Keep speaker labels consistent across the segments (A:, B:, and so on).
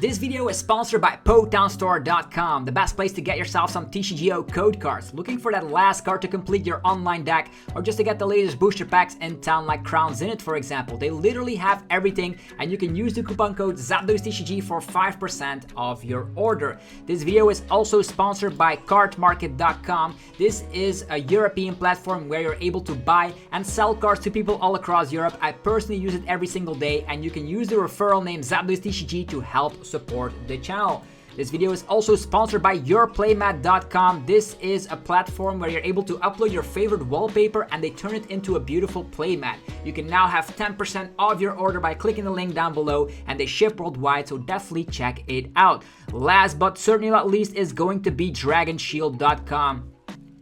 A: This video is sponsored by PokeTownStore.com, the best place to get yourself some TCGO code cards. Looking for that last card to complete your online deck, or just to get the latest booster packs in town like Crowns in it, for example. They literally have everything, and you can use the coupon code ZapDosTCG for 5% off your order. This video is also sponsored by CardMarket.com. This is a European platform where you're able to buy and sell cards to people all across Europe. I personally use it every single day, and you can use the referral name ZapDosTCG to help support the channel. This video is also sponsored by yourplaymat.com. This is a platform where you're able to upload your favorite wallpaper and they turn it into a beautiful playmat. You can now have 10% off your order by clicking the link down below, and they ship worldwide, so definitely check it out. Last but certainly not least is going to be DragonShield.com.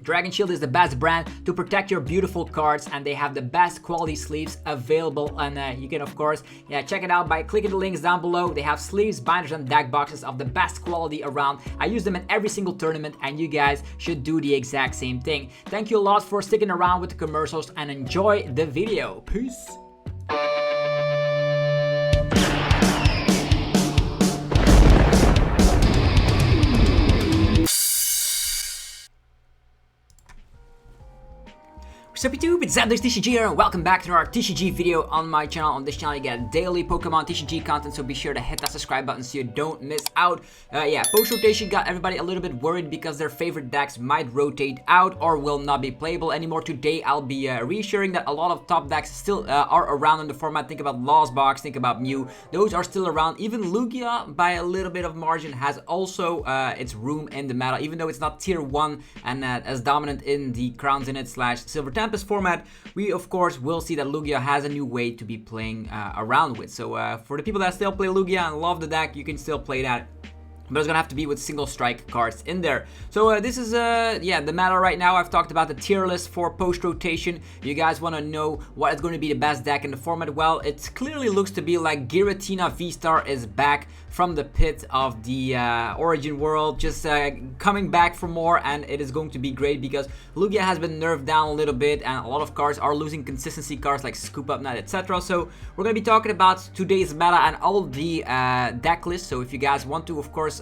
A: Dragon Shield is the best brand to protect your beautiful cards, and they have the best quality sleeves available, and you can of course check it out by clicking the links down below. They have sleeves, binders, and deck boxes of the best quality around. I use them in every single tournament, and you guys should do the exact same thing. Thank you a lot for sticking around with the commercials, and enjoy the video. Peace. Sup YouTube, it's ZapDosTCG here, and welcome back to our TCG video on my channel. On this channel you get daily Pokemon TCG content, so be sure to hit that subscribe button so you don't miss out. Post rotation got everybody a little bit worried because their favorite decks might rotate out or will not be playable anymore. Today I'll be reassuring that a lot of top decks still are around in the format. Think about Lost Box, think about Mew, those are still around. Even Lugia, by a little bit of margin, has also its room in the meta, even though it's not tier 1 and as dominant in the Crowns in it / Silver Tempest format. We of course will see that Lugia has a new way to be playing around with. So for the people that still play Lugia and love the deck, you can still play that, but it's gonna have to be with single strike cards in there. So this is the meta right now. I've talked about the tier list for post rotation. You guys want to know what is going to be the best deck in the format? Well, it clearly looks to be like Giratina VSTAR is back from the pit of the origin world, just coming back for more, and it is going to be great because Lugia has been nerfed down a little bit, and a lot of cards are losing consistency, cards like Scoop Up Net, etc. So we're going to be talking about today's meta and all the deck lists. So if you guys want to, of course,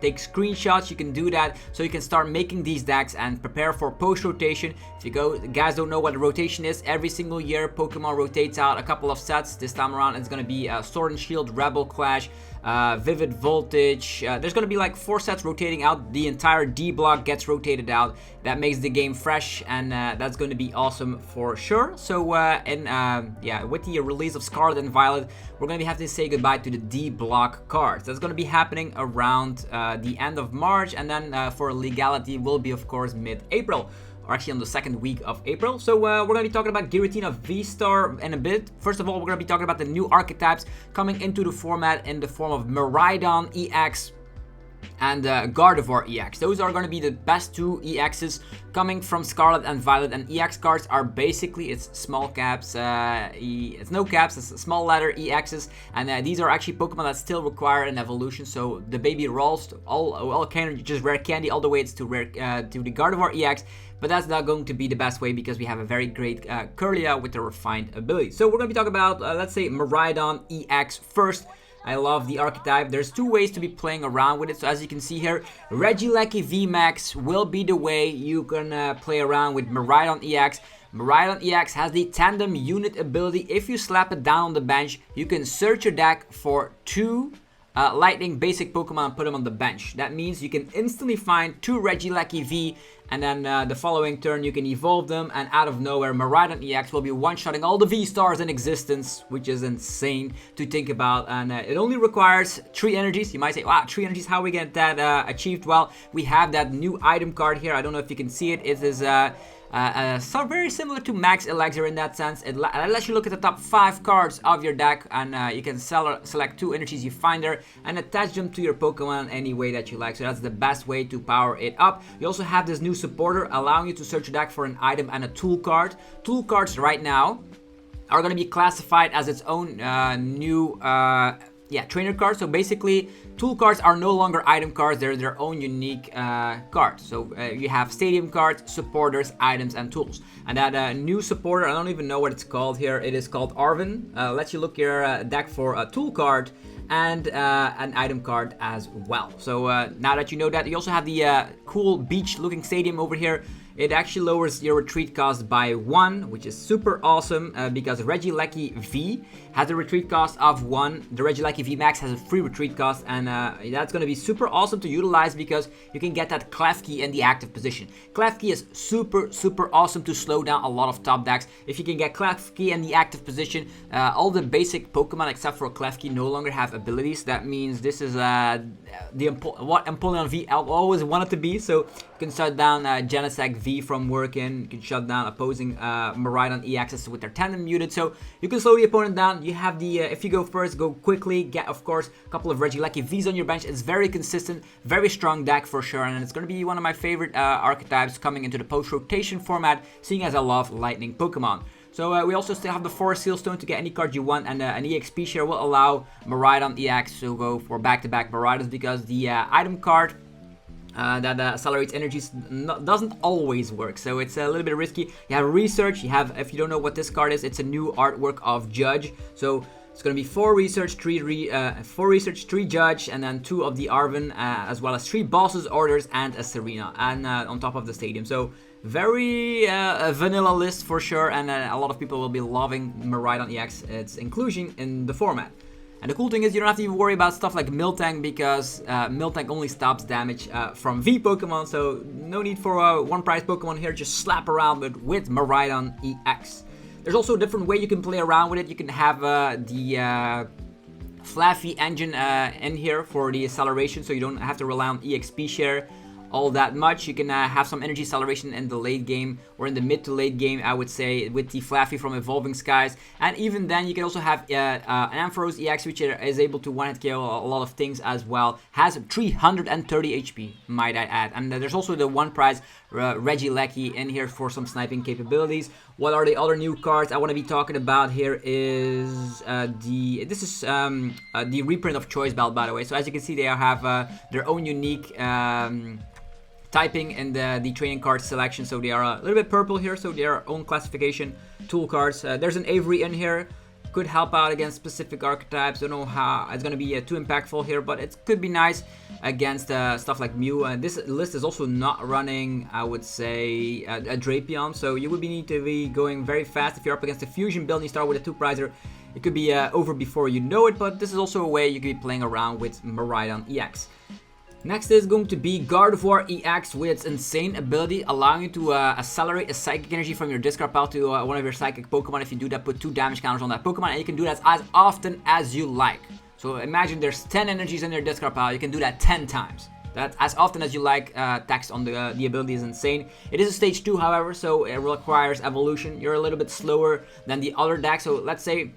A: take screenshots, you can do that, so you can start making these decks and prepare for post rotation. If you guys don't know what the rotation is, every single year Pokemon rotates out a couple of sets. This time around it's going to be Sword and Shield, Rebel Clash, Vivid Voltage. There's going to be like 4 sets rotating out. The entire D block gets rotated out. That makes the game fresh, and that's going to be awesome for sure. So with the release of Scarlet and Violet, we're going to have to say goodbye to the D block cards. That's going to be happening around the end of March, and then for legality will be of course mid-April, or actually on the second week of April. So we're going to be talking about Giratina VSTAR in a bit. First of all, we're going to be talking about the new archetypes coming into the format in the form of Miraidon EX and Gardevoir EX. Those are going to be the best 2 EXs coming from Scarlet and Violet, and EX cards are basically, it's small caps, it's no caps, it's small letter EXs, and these are actually Pokemon that still require an evolution. So the baby rolls all kind of just rare candy all the way to the Gardevoir EX. But that's not going to be the best way because we have a very great Curlia with the refined ability. So we're going to be talking about, let's say, Miraidon EX first. I love the archetype. There's 2 ways to be playing around with it. So as you can see here, Regieleki VMAX will be the way you can play around with Miraidon EX. Miraidon EX has the tandem unit ability. If you slap it down on the bench, you can search your deck for 2 lightning basic Pokemon and put them on the bench. That means you can instantly find 2 Regieleki V, and then the following turn you can evolve them, and out of nowhere Miraidon EX will be one-shotting all the V-Stars in existence, which is insane to think about. And it only requires 3 energies. You might say, wow, 3 energies, how we get that achieved? Well, we have that new item card here. I don't know if you can see it. It is so very similar to Max Elixir in that sense. It lets you look at the top 5 cards of your deck, and you can select 2 energies you find there and attach them to your Pokemon any way that you like. So that's the best way to power it up. You also have this new supporter allowing you to search your deck for an item and a tool card. Tool cards right now are going to be classified as its own new yeah, trainer cards. So basically, tool cards are no longer item cards. They're their own unique cards. So you have stadium cards, supporters, items, and tools. And that new supporter, I don't even know what it's called here. It is called Arvin. Lets you look your deck for a tool card and an item card as well. So now that you know that, you also have the cool beach-looking stadium over here. It actually lowers your retreat cost by 1, which is super awesome because Regieleki V has a retreat cost of 1. The Regieleki VMAX has a free retreat cost, and that's going to be super awesome to utilize because you can get that Klefki in the active position. Klefki is super awesome to slow down a lot of top decks. If you can get Klefki in the active position, all the basic Pokemon except for Klefki no longer have abilities. That means this is what Empoleon V always wanted to be. So you can shut down Genesect V from working. You can shut down opposing Miraidon EXs with their tandem muted. So you can slow the opponent down. You have the, if you go first, go quickly. Get, of course, a couple of Regieleki Vs on your bench. It's very consistent, very strong deck for sure. And it's going to be one of my favorite archetypes coming into the post-rotation format, seeing as I love lightning Pokemon. So we also still have the Forest Seal Stone to get any card you want, and an EXP share will allow Miraidon EX to go for back-to-back Miraidons because the item card that accelerates energies doesn't always work, so it's a little bit risky. You have research, you have, if you don't know what this card is, it's a new artwork of Judge. So it's going to be 4 research, 3 judge, and then 2 of the Arvin, as well as 3 bosses, orders, and a Serena, and on top of the stadium. So very vanilla list for sure, and a lot of people will be loving Miraidon EX, its inclusion in the format. And the cool thing is you don't have to even worry about stuff like Miltank because Miltank only stops damage from V Pokemon, so no need for one prize Pokemon here, just slap around with Miraidon EX. There's also a different way you can play around with it. You can have the Fluffy engine in here for the acceleration, so you don't have to rely on EXP share all that much. You can have some energy acceleration in the late game or in the mid to late game, I would say, with the Fluffy from Evolving Skies. And even then, you can also have an Ampharos EX, which is able to one-hit KO a lot of things as well. Has 330 HP, might I add. And there's also the one prize Regieleki in here for some sniping capabilities. What are the other new cards I want to be talking about here is the reprint of Choice Belt, by the way. So as you can see, they have their own unique typing in the training card selection, so they are a little bit purple here, so they are own classification tool cards. There's an Avery in here, could help out against specific archetypes. Don't know how it's going to be too impactful here, but it could be nice against stuff like Mew. And this list is also not running, I would say, a Drapion, so you would need to be going very fast. If you're up against a fusion build and you start with a 2-prizer, it could be over before you know it, but this is also a way you could be playing around with Miraidon EX. Next is going to be Gardevoir EX with its insane ability, allowing you to accelerate a psychic energy from your discard pile to one of your psychic Pokemon. If you do that, put 2 damage counters on that Pokemon, and you can do that as often as you like. So imagine there's 10 energies in your discard pile, you can do that 10 times. That's as often as you like. Tax on the ability is insane. It is a stage 2, however, so it requires evolution. You're a little bit slower than the other deck, so let's say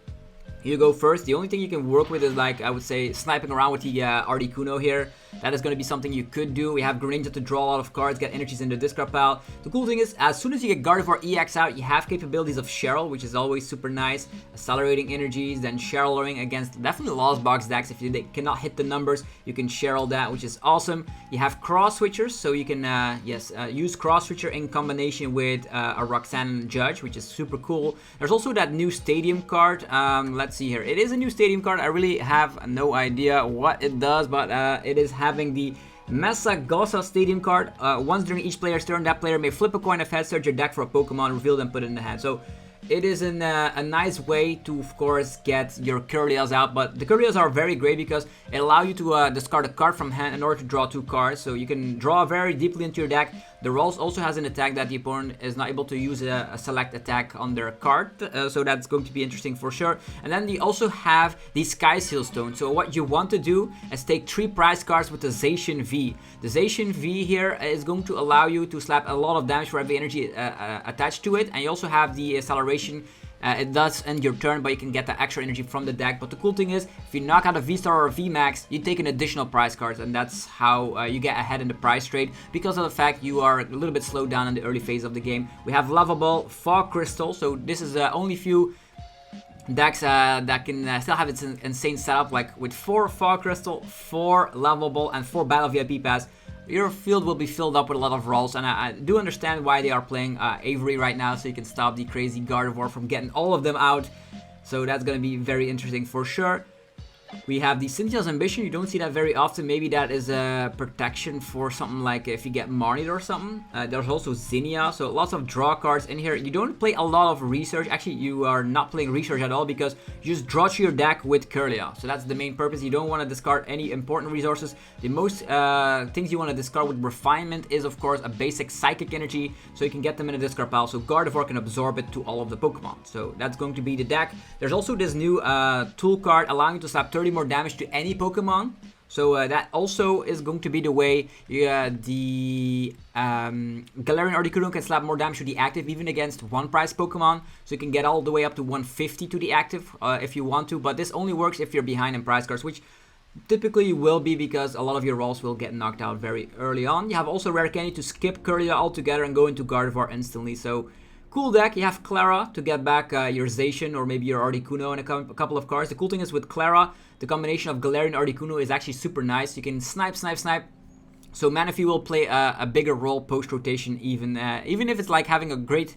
A: you go first. The only thing you can work with is, like, I would say, sniping around with the Articuno here. That is going to be something you could do. We have Greninja to draw a lot of cards, get energies in the discard pile. The cool thing is, as soon as you get Gardevoir EX out, you have capabilities of Cheryl, which is always super nice. Accelerating energies, then Cheryling against definitely Lost Box decks. If they cannot hit the numbers, you can Cheryl that, which is awesome. You have Cross Switchers, so you can use Cross Switcher in combination with a Roxanne Judge, which is super cool. There's also that new Stadium card. Let's see here. It is a new Stadium card. I really have no idea what it does, but it is having the Masagosa Stadium card. Once during each player's turn, that player may flip a coin of heads, search your deck for a Pokemon, reveal them, put it in the hand. So it is a nice way to, of course, get your Curlias out, but the Curlias are very great because it allows you to discard a card from hand in order to draw 2 cards, so you can draw very deeply into your deck. The Rolls also has an attack that the opponent is not able to use a select attack on their card, so that's going to be interesting for sure. And then they also have the Sky Seal Stone, so what you want to do is take 3 prize cards with the Zacian V. The Zacian V here is going to allow you to slap a lot of damage for every energy attached to it, and you also have the acceleration. It does end your turn, but you can get the extra energy from the deck. But the cool thing is, if you knock out a VSTAR or a VMAX, you take an additional prize cards, and that's how you get ahead in the prize trade, because of the fact you are a little bit slowed down in the early phase of the game. We have Lava Ball, Fog Crystal, so this is only few decks that can still have its insane setup, like with 4 Fog Crystal, 4 Lovable, and 4 Battle VIP Pass. Your field will be filled up with a lot of rolls, and I do understand why they are playing Avery right now, so you can stop the crazy Gardevoir from getting all of them out. So that's going to be very interesting for sure. We have the Cynthia's Ambition. You don't see that very often. Maybe that is a protection for something like if you get Marnie or something. There's also Zinnia, so lots of draw cards in here. You don't play a lot of research. Actually, you are not playing research at all because you just draw to your deck with Kirlia. So that's the main purpose. You don't want to discard any important resources. The most things you want to discard with Refinement is, of course, a basic Psychic Energy, so you can get them in a discard pile, so Gardevoir can absorb it to all of the Pokemon. So that's going to be the deck. There's also this new tool card allowing you to slap 30 more damage to any Pokemon. So that also is going to be the way the Galarian Articuno can slap more damage to the active, even against one prize Pokemon. So you can get all the way up to 150 to the active if you want to. But this only works if you're behind in prize cards, which typically you will be because a lot of your rolls will get knocked out very early on. You have also Rare Candy to skip Kirlia altogether and go into Gardevoir instantly. So cool deck. You have Clara to get back your Zacian or maybe your Articuno and a couple of cards. The cool thing is with Clara, the combination of Galarian Articuno is actually super nice. You can snipe. So Manaphy will play a bigger role post-rotation even if it's like having a great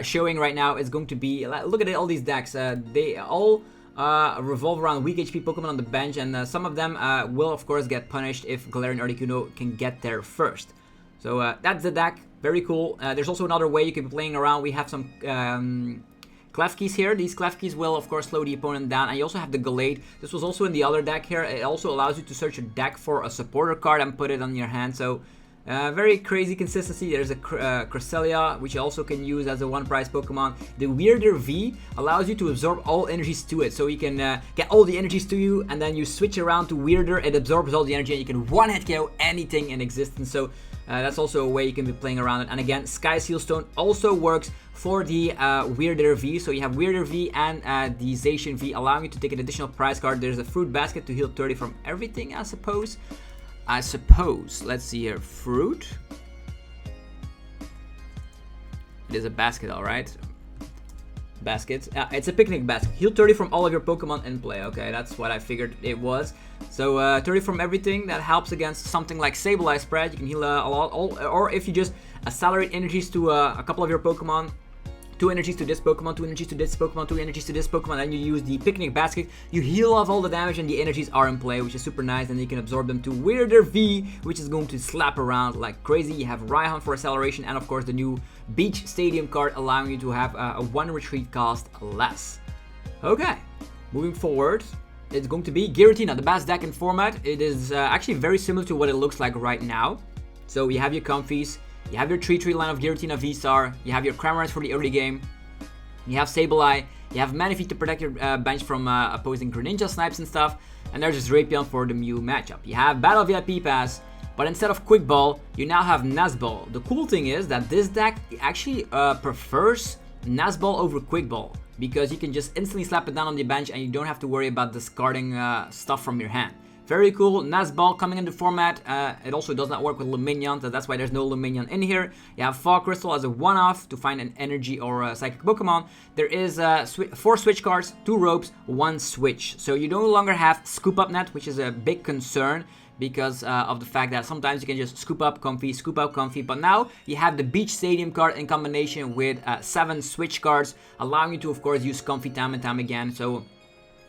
A: showing right now. It's going to be, look at all these decks. They all revolve around weak HP Pokemon on the bench, and some of them will of course get punished if Galarian Articuno can get there first. So that's the deck. Very cool. There's also another way you can be playing around. We have some Clef Keys here. These Clef Keys will, of course, slow the opponent down. And you also have the Gallade. This was also in the other deck here. It also allows you to search your deck for a supporter card and put it on your hand. So very crazy consistency. There's a Cresselia, which you also can use as a one-prize Pokemon. The Weirder V allows you to absorb all energies to it. So you can get all the energies to you, and then you switch around to Weirder. It absorbs all the energy, and you can one-hit KO anything in existence. So that's also a way you can be playing around it. And again, Sky Seal Stone also works for the Weirder V. So you have Weirder V and the Zacian V, allowing you to take an additional prize card. There's a Fruit Basket to heal 30 from everything, I suppose. Let's see here. Fruit. It is a basket, alright. Basket. It's a picnic basket. Heal 30 from all of your Pokemon in play. Okay, that's what I figured it was. So 30 from everything. That helps against something like Sableye spread. You can heal a lot. Or if you just accelerate energies to a couple of your Pokemon. 2 energies to this Pokemon, 2 energies to this Pokemon, 2 energies to this Pokemon, and you use the Picnic Basket. You heal off all the damage and the energies are in play, which is super nice, and you can absorb them to Weirder V, which is going to slap around like crazy. You have Raihan for acceleration, and of course the new Beach Stadium card allowing you to have a 1 retreat cost less. Okay, moving forward, it's going to be Giratina, the best deck in format. It is actually very similar to what it looks like right now. So you have your Comfies, you have your 3-3 line of Giratina VSTAR, you have your Cramorants for the early game, you have Sableye, you have Manaphy to protect your bench from opposing Greninja snipes and stuff, and there's this Drapion for the Mew matchup. You have Battle VIP Pass, but instead of Quick Ball, you now have Nazball. The cool thing is that this deck actually prefers Nazball over Quick Ball, because you can just instantly slap it down on the bench and you don't have to worry about discarding stuff from your hand. Very cool. Nazball coming into format. It also does not work with Lumineon, so that's why there's no Lumineon in here. You have Fog Crystal as a one-off to find an energy or a psychic Pokemon. There is 4 switch cards, 2 ropes, 1 switch. So you no longer have Scoop Up Net, which is a big concern because of the fact that sometimes you can just scoop up Comfy, but now you have the Beach Stadium card in combination with 7 switch cards, allowing you to, of course, use Comfy time and time again. So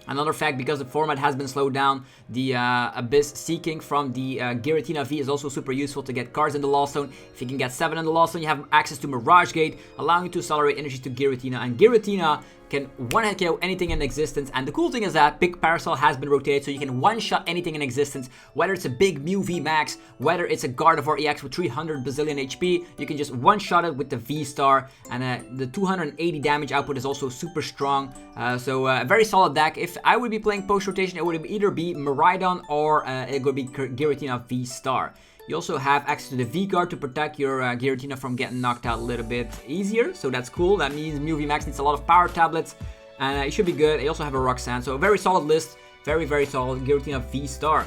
A: another fact, because the format has been slowed down, the Abyss Seeking from the Giratina V is also super useful to get cards in the Lost Zone. If you can get 7 in the Lost Zone, you have access to Mirage Gate, allowing you to accelerate energy to Giratina, and Giratina can one-hit KO anything in existence. And the cool thing is that Big Parasol has been rotated, so you can one-shot anything in existence, whether it's a big Mew VMAX, whether it's a Gardevoir EX with 300 bazillion HP, you can just one-shot it with the V-Star, and the 280 damage output is also super strong. So a very solid deck. If I would be playing post-rotation, it would either be Miraidon or it would be Giratina V-Star. You also have access to the V card to protect your Giratina from getting knocked out a little bit easier, so that's cool. That means Mew VMAX needs a lot of power tablets, and it should be good. You also have a Roxanne, so a very solid list, very solid Giratina V-Star.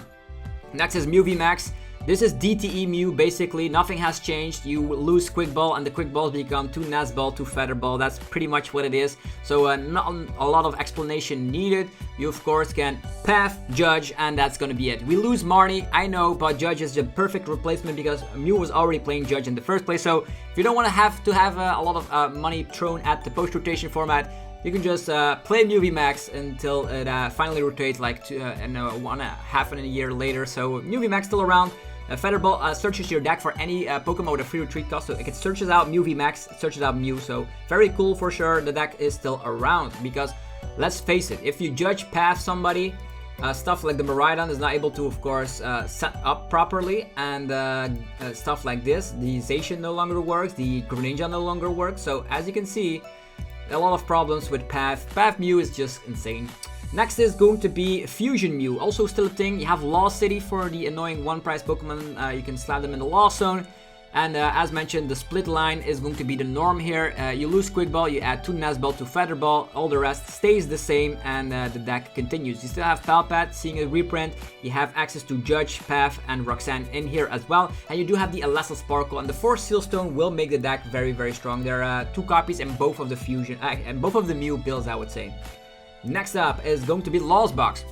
A: Next is Mew VMAX. This is DTE Mew, basically. Nothing has changed. You lose Quick Ball, and the Quick Balls become 2 Nest Ball, 2 Feather Ball. That's pretty much what it is. So not a lot of explanation needed. You, of course, can Path, Judge, and that's gonna be it. We lose Marnie, I know, but Judge is the perfect replacement because Mew was already playing Judge in the first place. So if you don't want to have a lot of money thrown at the post-rotation format, you can just play Mew VMAX until it finally rotates, like half a year later. So Mew VMAX still around. Feather Ball searches your deck for any Pokemon with a free retreat cost, so it searches out Mew VMAX, it searches out Mew, so very cool for sure. The deck is still around because, let's face it, if you Judge Path somebody, stuff like the Miraidon is not able to, of course, set up properly, and stuff like this, the Zacian no longer works, the Greninja no longer works, so as you can see, a lot of problems with Path. Path Mew is just insane. Next is going to be Fusion Mew, also still a thing. You have Lost City for the annoying one-price Pokemon, you can slap them in the Lost Zone. And as mentioned, the split line is going to be the norm here. You lose Quick Ball, you add 2 Nest Ball to Feather Ball, all the rest stays the same, and the deck continues. You still have Palpat, seeing a reprint, you have access to Judge, Path, and Roxanne in here as well, and you do have the Alessa Sparkle, and the Force Seal Stone will make the deck very, very strong. There are 2 copies in both of the Fusion, and both of the Mew builds, I would say. Next up is going to be Lost Box.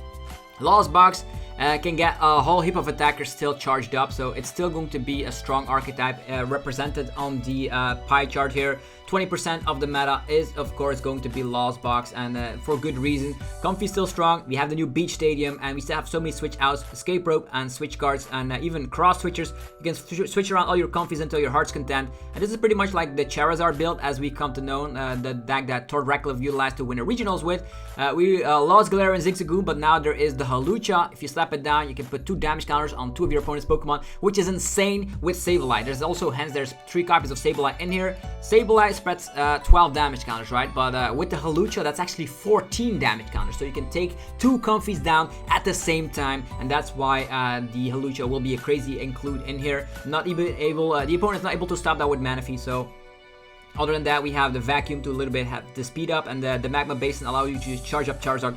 A: Lost Box can get a whole heap of attackers still charged up, so it's still going to be a strong archetype represented on the pie chart here. 20% of the meta is, of course, going to be Lost Box, and for good reason. Comfy still strong. We have the new Beach Stadium, and we still have so many switch outs, Escape Rope, and switch cards, and even cross switchers. You can switch around all your Comfies until your heart's content. And this is pretty much like the Charizard build, as we come to know, the deck that Tord Reklev utilized to win the regionals with. We lost Galarian and Zigzagoon, but now there is the Hawlucha. If you slap it down, you can put 2 damage counters on 2 of your opponent's Pokemon, which is insane with Sableye. There's also, hence, there's 3 copies of Sableye in here. Sableye spreads 12 damage counters, right? But with the Hawlucha, that's actually 14 damage counters. So you can take 2 Comfies down at the same time, and that's why the Hawlucha will be a crazy include in here. Not even able, the opponent's not able to stop that with Manaphy, so... Other than that, we have the Vacuum to a little bit have the speed up, and the Magma Basin allow you to charge up Charizard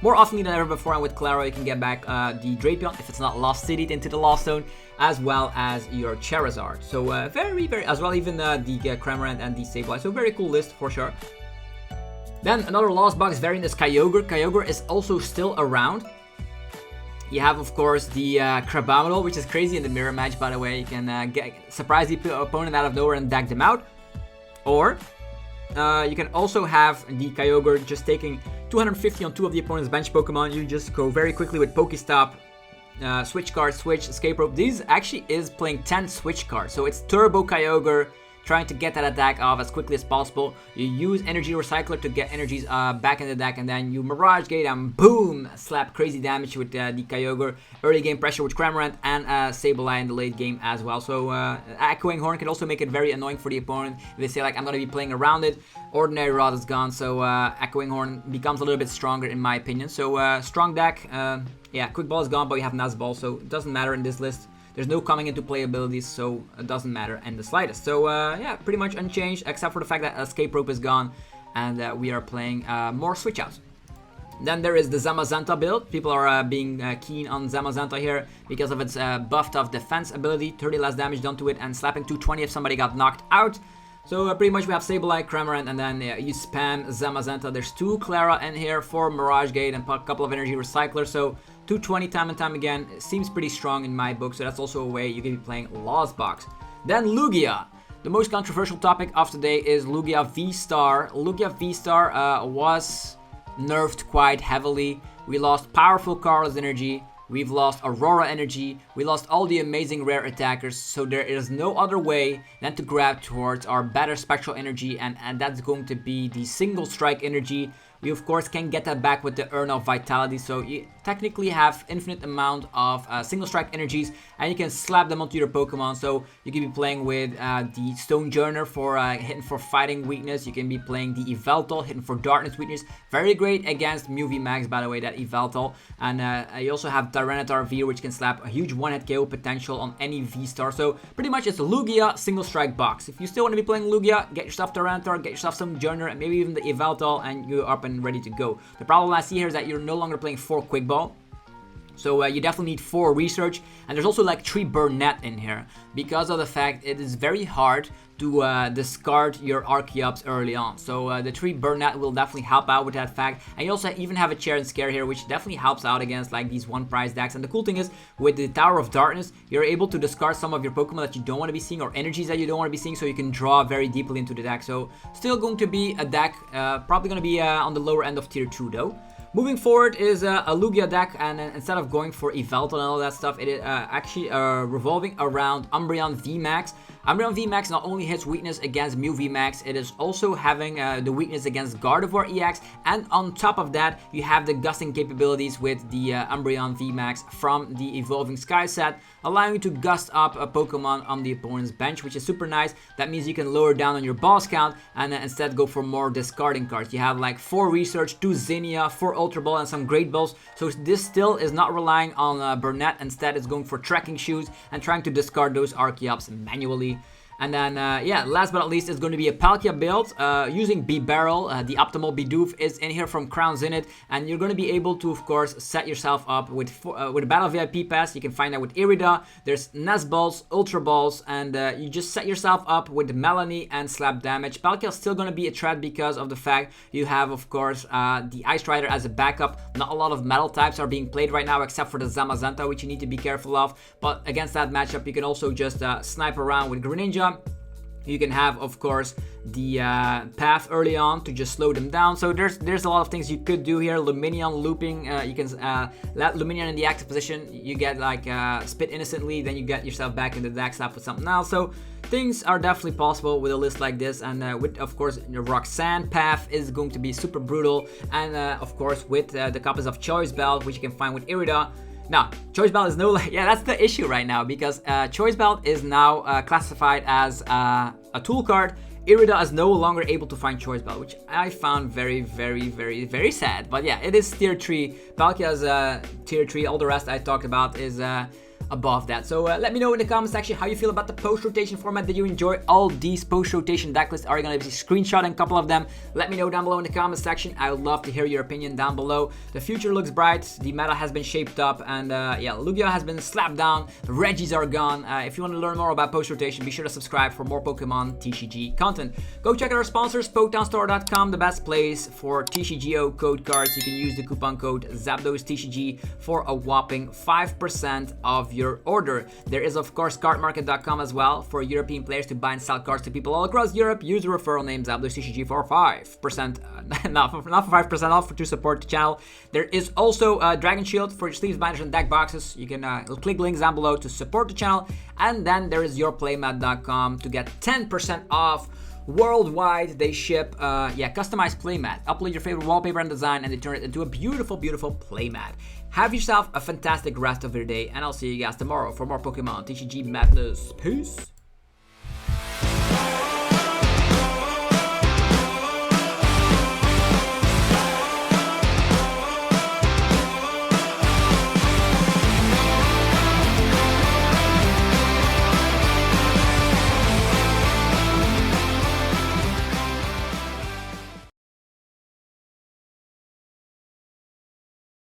A: more often than ever before. And with Claro, you can get back the Drapion if it's not Lost City into the Lost Zone, as well as your Charizard. So very, very, as well even the Cramorant and the Sableye. So very cool list for sure. Then another Lost Box variant is Kyogre. Kyogre is also still around. You have, of course, the Crabominal, which is crazy in the mirror match, by the way. You can surprise the opponent out of nowhere and deck them out. Or you can also have the Kyogre just taking 250 on 2 of the opponent's bench Pokemon. You just go very quickly with Pokestop, switch card, switch, Escape Rope. These actually is playing 10 switch cards. So it's Turbo Kyogre trying to get that attack off as quickly as possible. You use Energy Recycler to get energies back in the deck, and then you Mirage Gate and boom! Slap crazy damage with the Kyogre. Early game pressure with Cramorant and Sableye in the late game as well. So Echoing Horn can also make it very annoying for the opponent. If they say, like, I'm gonna be playing around it, Ordinary Rod is gone, so Echoing Horn becomes a little bit stronger in my opinion. So strong deck. Yeah, Quick Ball is gone, but you have Nest Ball, so it doesn't matter in this list. There's no coming into play abilities, so it doesn't matter in the slightest. So yeah, pretty much unchanged, except for the fact that Escape Rope is gone, and we are playing more switch outs. Then there is the Zamazenta build. People are being keen on Zamazenta here because of its buffed off defense ability, 30 less damage done to it, and slapping 220 if somebody got knocked out. So pretty much we have Sableye, Cramorant, and then you spam Zamazenta. There's 2 Clara in here, 4 Mirage Gate, and a couple of Energy Recyclers. So 220 time and time again. It seems pretty strong in my book, so that's also a way you can be playing Lost Box. Then Lugia. The most controversial topic of today is Lugia VSTAR. Lugia VSTAR was nerfed quite heavily. We lost powerful Carlos energy. We've lost Aurora energy. We lost all the amazing rare attackers. So there is no other way than to grab towards our better spectral energy, and that's going to be the single strike energy. You of course can get that back with the Urn of Vitality, so you technically have infinite amount of single strike energies, and you can slap them onto your Pokemon. So you can be playing with the Stonejourner for hitting for fighting weakness. You can be playing the Yveltal hitting for darkness weakness. Very great against Mew VMAX, by the way, that Yveltal. And you also have Tyranitar V, which can slap a huge one-hit KO potential on any V-Star. So pretty much it's a Lugia single strike box. If you still want to be playing Lugia, get yourself Tyranitar, get yourself some Journer, and maybe even the Yveltal, and you're up and ready to go. The problem I see here is that you're no longer playing 4 Quick Ball. So you definitely need 4 research, and there's also like 3 Burnett in here because of the fact it is very hard to discard your Archeops early on. So the 3 Burnett will definitely help out with that fact, and you also even have a Chair and Scare here, which definitely helps out against like these 1 prize decks. And the cool thing is, with the Tower of Darkness, you're able to discard some of your Pokemon that you don't want to be seeing, or energies that you don't want to be seeing, so you can draw very deeply into the deck. So still going to be a deck, probably going to be on the lower end of tier 2 though. Moving forward is a Lugia deck, and instead of going for Yveltal and all that stuff, it is actually revolving around Umbreon VMAX. Umbreon VMAX not only hits weakness against Mew VMAX, it is also having the weakness against Gardevoir EX, and on top of that, you have the gusting capabilities with the Umbreon VMAX from the Evolving Sky set, allowing you to gust up a Pokemon on the opponent's bench, which is super nice. That means you can lower down on your boss count and instead go for more discarding cards. You have like 4 Research, 2 Zinnia, 4 Ultra Ball, and some Great Balls. So this still is not relying on Burnett. Instead, it's going for Trekking Shoes and trying to discard those Archeops manually. And then, yeah, last but not least, it's going to be a Palkia build using B-Barrel. The Optimal Bidoof is in here from Crown Zenith, and you're going to be able to, of course, set yourself up with a Battle VIP Pass. You can find that with Irida. There's Nest Balls, Ultra Balls, and you just set yourself up with Melanie and Slap Damage. Palkia is still going to be a threat because of the fact you have, of course, the Ice Rider as a backup. Not a lot of metal types are being played right now, except for the Zamazenta, which you need to be careful of. But against that matchup, you can also just snipe around with Greninja. You can have, of course, the path early on to just slow them down. So there's a lot of things you could do here. Lumineon looping, you can let Lumineon in the active position. You get like Spit Innocently, then you get yourself back in the deck slap with something else. So things are definitely possible with a list like this, and with, of course, the Roxanne path is going to be super brutal, and of course with the copies of Choice Belt, which you can find with Irida. Now, Choice Belt is no, yeah, that's the issue right now, because Choice Belt is now classified as a tool card. Irida is no longer able to find Choice Belt, which I found very, very, very, very sad. But yeah, it is tier 3. Palkia is tier 3. All the rest I talked about is above that. So let me know in the comment section how you feel about the post-rotation format. Did you enjoy all these post-rotation deck lists? Are you going to be screenshotting a couple of them? Let me know down below in the comment section. I would love to hear your opinion down below. The future looks bright. The meta has been shaped up, and yeah, Lugia has been slapped down. The Regis are gone. If you want to learn more about post-rotation, be sure to subscribe for more Pokemon TCG content. Go check out our sponsors, PoketownStore.com, the best place for TCGO code cards. You can use the coupon code ZapdosTCG for a whopping 5% of your order. There is, of course, cardmarket.com as well for European players to buy and sell cards to people all across Europe. Use the referral name ZapdosTCG for 5%, not for 5% off, to support the channel. There is also Dragon Shield for your sleeves, binders, and deck boxes. You can click links down below to support the channel. And then there is yourplaymat.com to get 10% off worldwide. They ship customized playmat. Upload your favorite wallpaper and design, and they turn it into a beautiful, beautiful playmat. Have yourself a fantastic rest of your day, and I'll see you guys tomorrow for more Pokemon TCG madness. Peace.